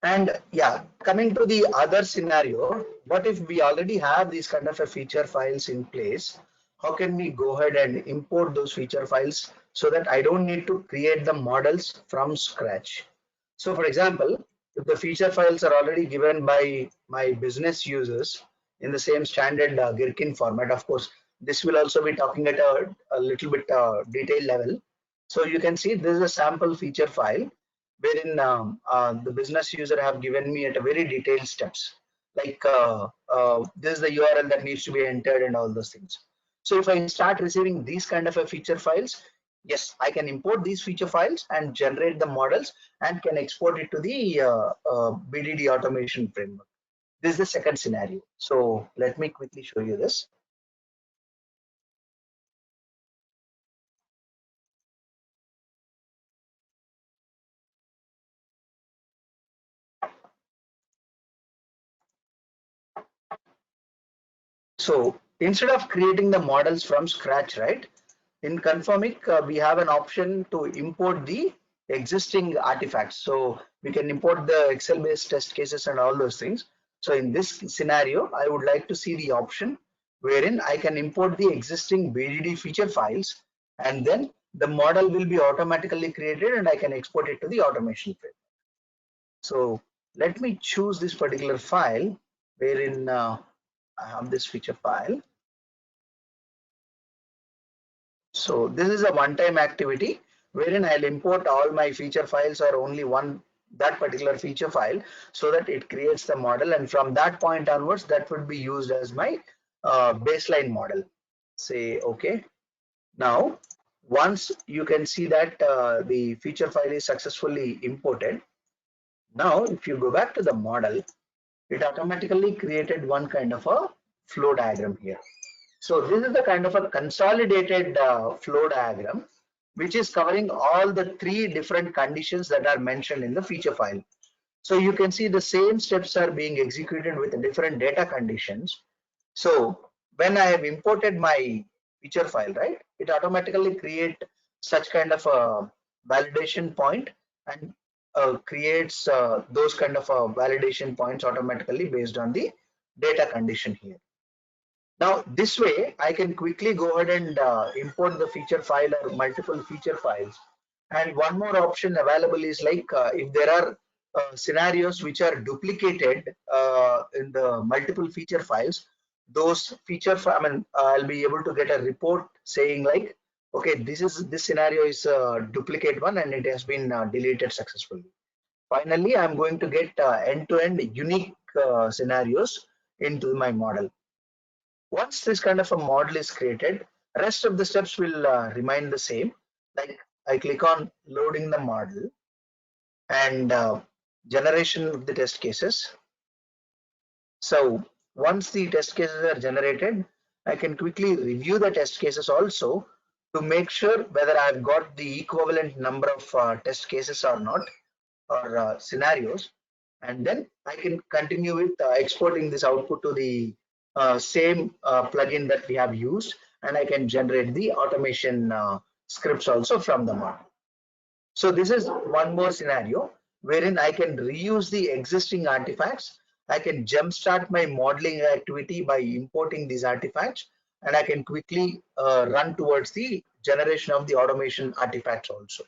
And yeah, coming to the other scenario, what if we already have these kind of a feature files in place? How can we go ahead and import those feature files so that I don't need to create the models from scratch? So for example, if the feature files are already given by my business users in the same standard Gherkin format, of course, this will also be talking at a little bit detailed level. So you can see this is a sample feature file wherein the business user have given me at a very detailed steps, like this is the URL that needs to be entered and all those things. So if I start receiving these kind of a feature files, yes, I can import these feature files and generate the models and can export it to the BDD automation framework. This is the second scenario. So let me quickly show you this. So instead of creating the models from scratch, right? In Confirmic, we have an option to import the existing artifacts. So we can import the Excel-based test cases and all those things. So in this scenario, I would like to see the option wherein I can import the existing BDD feature files, and then the model will be automatically created and I can export it to the automation framework. So let me choose this particular file wherein I have this feature file. So this is a one-time activity wherein I'll import all my feature files or only one that particular feature file so that it creates the model, and from that point onwards that would be used as my baseline model. Say okay. Now once you can see that the feature file is successfully imported, now if you go back to the model, it automatically created one kind of a flow diagram here. So this is the kind of a consolidated flow diagram, which is covering all the three different conditions that are mentioned in the feature file. So you can see the same steps are being executed with different data conditions. So when I have imported my feature file, right, it automatically create such kind of a validation point and creates those kind of validation points automatically based on the data condition here. Now this way I can quickly go ahead and import the feature file or multiple feature files. And one more option available is like if there are scenarios which are duplicated in the multiple feature files, those I mean, I'll be able to get a report saying like, okay, this scenario is a duplicate one and it has been deleted successfully. Finally, I'm going to get end-to-end unique scenarios into my model. Once this kind of a model is created, rest of the steps will remain the same. Like I click on loading the model and generation of the test cases. So once the test cases are generated, I can quickly review the test cases also to make sure whether I've got the equivalent number of test cases or not, or scenarios, and then I can continue with exporting this output to the same plugin that we have used, and I can generate the automation scripts also from the model. So this is one more scenario wherein I can reuse the existing artifacts. I can jumpstart my modeling activity by importing these artifacts, and I can quickly run towards the generation of the automation artifacts also.